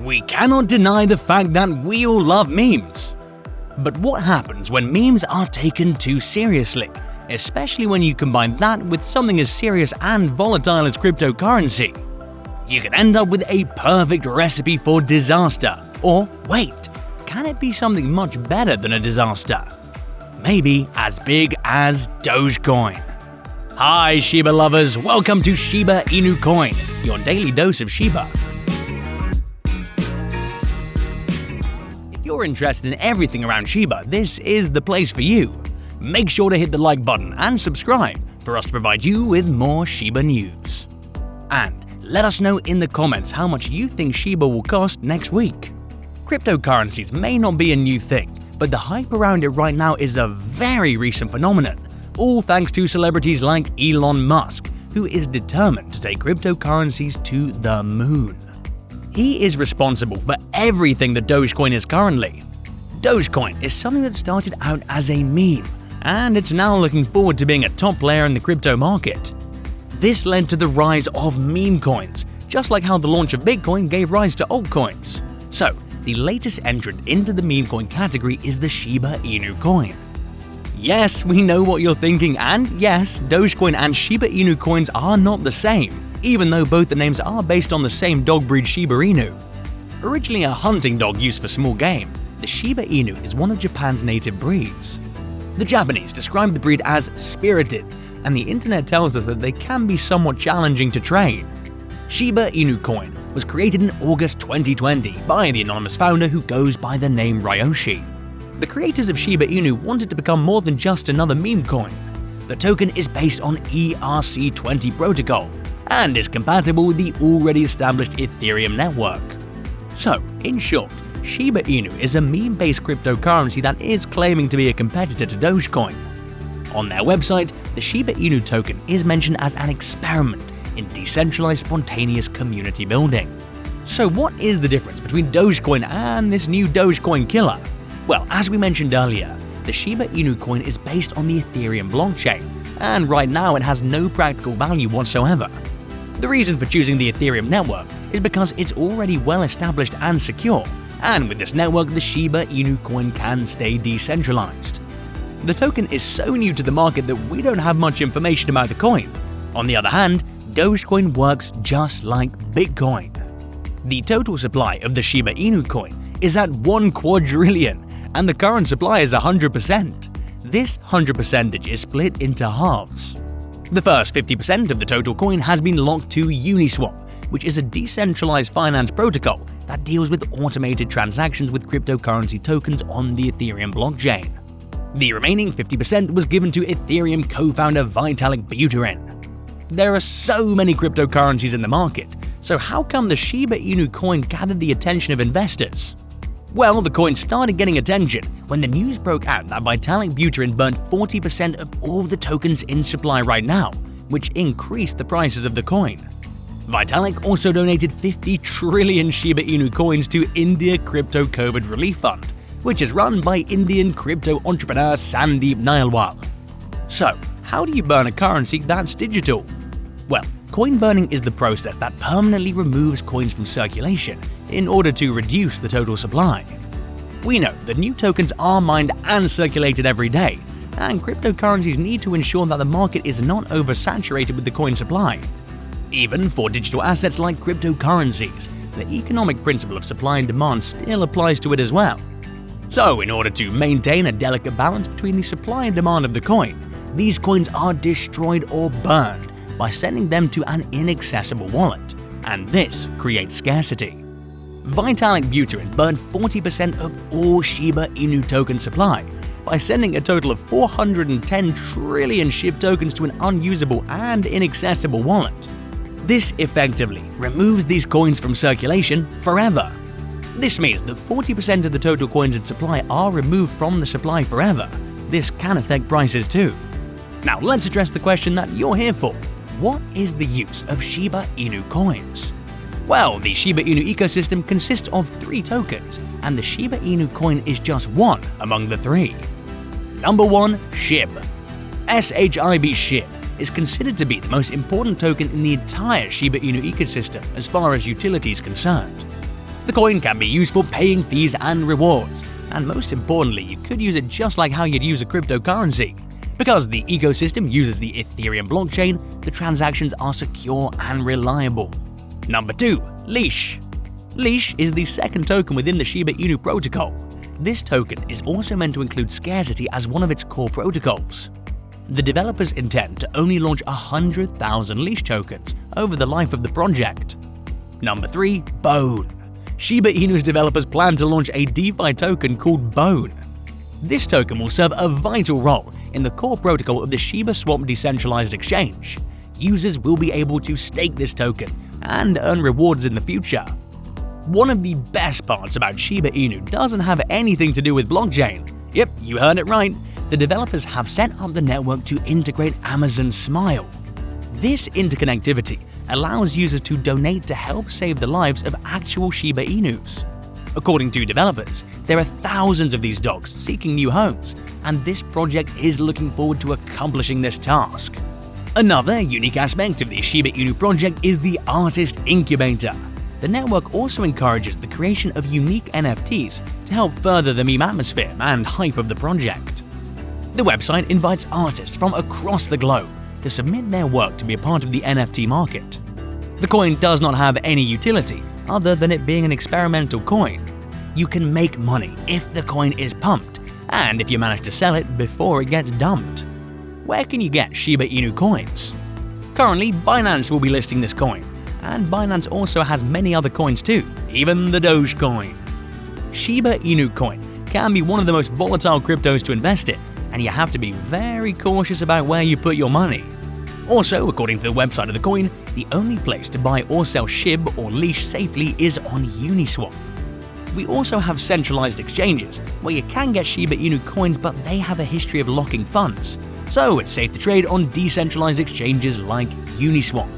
We cannot deny the fact that we all love memes. But what happens when memes are taken too seriously, especially when you combine that with something as serious and volatile as cryptocurrency? You can end up with a perfect recipe for disaster. Or wait, can it be something much better than a disaster? Maybe as big as Dogecoin. Hi Shiba lovers, welcome to Shiba Inu Coin, your daily dose of Shiba. If you're interested in everything around Shiba, this is the place for you. Make sure to hit the like button and subscribe for us to provide you with more Shiba news. And let us know in the comments how much you think Shiba will cost next week. Cryptocurrencies may not be a new thing, but the hype around it right now is a very recent phenomenon, all thanks to celebrities like Elon Musk, who is determined to take cryptocurrencies to the moon. He is responsible for everything that Dogecoin is currently. Dogecoin is something that started out as a meme, and it's now looking forward to being a top player in the crypto market. This led to the rise of meme coins, just like how the launch of Bitcoin gave rise to altcoins. So, the latest entrant into the meme coin category is the Shiba Inu coin. Yes, we know what you're thinking, and yes, Dogecoin and Shiba Inu coins are not the same, even though both the names are based on the same dog breed Shiba Inu. Originally a hunting dog used for small game, the Shiba Inu is one of Japan's native breeds. The Japanese describe the breed as spirited, and the internet tells us that they can be somewhat challenging to train. Shiba Inu coin was created in August 2020 by the anonymous founder who goes by the name Ryoshi. The creators of Shiba Inu wanted to become more than just another meme coin. The token is based on ERC20 protocol and is compatible with the already established Ethereum network. So, in short, Shiba Inu is a meme-based cryptocurrency that is claiming to be a competitor to Dogecoin. On their website, the Shiba Inu token is mentioned as an experiment in decentralized spontaneous community building. So what is the difference between Dogecoin and this new Dogecoin killer? Well, as we mentioned earlier, the Shiba Inu coin is based on the Ethereum blockchain, and right now it has no practical value whatsoever. The reason for choosing the Ethereum network is because it's already well established and secure, and with this network the Shiba Inu coin can stay decentralized. The token is so new to the market that we don't have much information about the coin. On the other hand, Dogecoin works just like Bitcoin. The total supply of the Shiba Inu coin is at 1 quadrillion, and the current supply is 100%. This 100% is split into halves. The first 50% of the total coin has been locked to Uniswap, which is a decentralized finance protocol that deals with automated transactions with cryptocurrency tokens on the Ethereum blockchain. The remaining 50% was given to Ethereum co-founder Vitalik Buterin. There are so many cryptocurrencies in the market, so how come the Shiba Inu coin gathered the attention of investors? Well, the coin started getting attention when the news broke out that Vitalik Buterin burned 40% of all the tokens in supply right now, which increased the prices of the coin. Vitalik also donated 50 trillion Shiba Inu coins to India Crypto COVID Relief Fund, which is run by Indian crypto entrepreneur Sandeep Nailwal. So, how do you burn a currency that's digital? Well, coin burning is the process that permanently removes coins from circulation in order to reduce the total supply. We know that new tokens are mined and circulated every day, and cryptocurrencies need to ensure that the market is not oversaturated with the coin supply. Even for digital assets like cryptocurrencies, the economic principle of supply and demand still applies to it as well. So, in order to maintain a delicate balance between the supply and demand of the coin, these coins are destroyed or burned by sending them to an inaccessible wallet, and this creates scarcity. Vitalik Buterin burned 40% of all Shiba Inu token supply by sending a total of 410 trillion SHIB tokens to an unusable and inaccessible wallet. This effectively removes these coins from circulation forever. This means that 40% of the total coins in supply are removed from the supply forever. This can affect prices too. Now let's address the question that you're here for. What is the use of Shiba Inu coins? Well, the Shiba Inu ecosystem consists of 3 tokens, and the Shiba Inu coin is just one among the 3. Number 1. SHIB. SHIB SHIB is considered to be the most important token in the entire Shiba Inu ecosystem as far as utility is concerned. The coin can be used for paying fees and rewards, and most importantly, you could use it just like how you'd use a cryptocurrency. Because the ecosystem uses the Ethereum blockchain, the transactions are secure and reliable. Number 2. Leash. Leash is the second token within the Shiba Inu protocol. This token is also meant to include scarcity as one of its core protocols. The developers intend to only launch 100,000 Leash tokens over the life of the project. Number 3. Bone. Shiba Inu's developers plan to launch a DeFi token called Bone. This token will serve a vital role in the core protocol of the Shiba Swap decentralized exchange. Users will be able to stake this token and earn rewards in the future. One of the best parts about Shiba Inu doesn't have anything to do with blockchain. Yep, you heard it right. The developers have set up the network to integrate Amazon Smile. This interconnectivity allows users to donate to help save the lives of actual Shiba Inus. According to developers, there are thousands of these dogs seeking new homes, and this project is looking forward to accomplishing this task. Another unique aspect of the Shiba Inu project is the Artist Incubator. The network also encourages the creation of unique NFTs to help further the meme atmosphere and hype of the project. The website invites artists from across the globe to submit their work to be a part of the NFT market. The coin does not have any utility other than it being an experimental coin. You can make money if the coin is pumped, and if you manage to sell it before it gets dumped. Where can you get Shiba Inu coins? Currently, Binance will be listing this coin, and Binance also has many other coins too, even the Dogecoin. Shiba Inu coin can be one of the most volatile cryptos to invest in, and you have to be very cautious about where you put your money. Also, according to the website of the coin, the only place to buy or sell SHIB or Leash safely is on Uniswap. We also have centralized exchanges where you can get Shiba Inu coins, but they have a history of locking funds, so it's safe to trade on decentralized exchanges like Uniswap.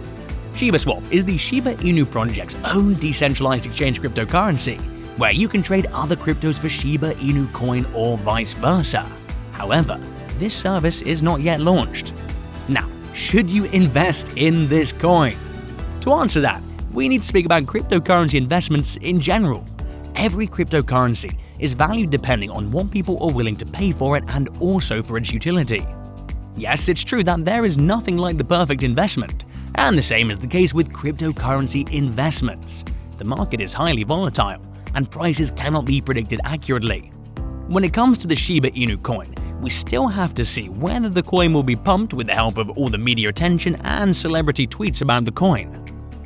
ShibaSwap is the Shiba Inu project's own decentralized exchange cryptocurrency, where you can trade other cryptos for Shiba Inu coin or vice versa. However, this service is not yet launched. Now, should you invest in this coin? To answer that, we need to speak about cryptocurrency investments in general. Every cryptocurrency is valued depending on what people are willing to pay for it and also for its utility. Yes, it's true that there is nothing like the perfect investment, and the same is the case with cryptocurrency investments. The market is highly volatile, and prices cannot be predicted accurately. When it comes to the Shiba Inu coin, we still have to see whether the coin will be pumped with the help of all the media attention and celebrity tweets about the coin.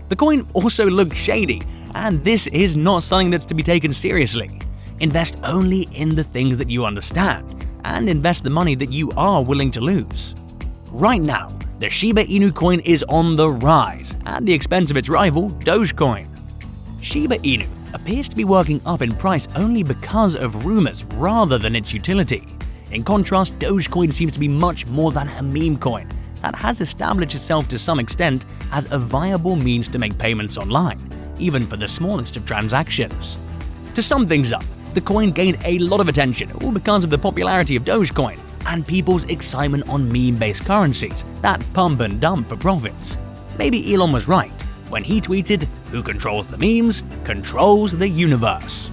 The coin also looks shady, and this is not something that's to be taken seriously. Invest only in the things that you understand, and invest the money that you are willing to lose. Right now, the Shiba Inu coin is on the rise at the expense of its rival, Dogecoin. Shiba Inu appears to be working up in price only because of rumors rather than its utility. In contrast, Dogecoin seems to be much more than a meme coin that has established itself to some extent as a viable means to make payments online, even for the smallest of transactions. To sum things up, the coin gained a lot of attention all because of the popularity of Dogecoin and people's excitement on meme-based currencies that pump and dump for profits. Maybe Elon was right when he tweeted, "Who controls the memes, controls the universe."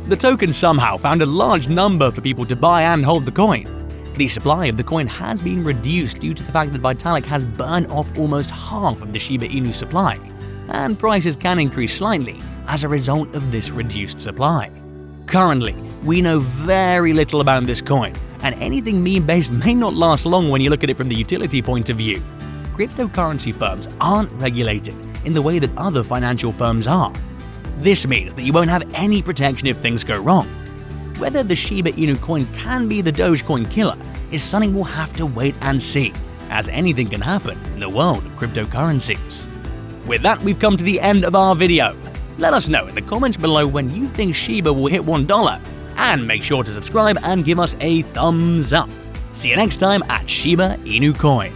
The token somehow found a large number for people to buy and hold the coin. The supply of the coin has been reduced due to the fact that Vitalik has burned off almost half of the Shiba Inu supply, and prices can increase slightly as a result of this reduced supply. Currently, we know very little about this coin, and anything meme-based may not last long when you look at it from the utility point of view. Cryptocurrency firms aren't regulated in the way that other financial firms are. This means that you won't have any protection if things go wrong. Whether the Shiba Inu coin can be the Dogecoin killer is something we'll have to wait and see, as anything can happen in the world of cryptocurrencies. With that, we've come to the end of our video. Let us know in the comments below when you think Shiba will hit $1, and make sure to subscribe and give us a thumbs up. See you next time at Shiba Inu Coin.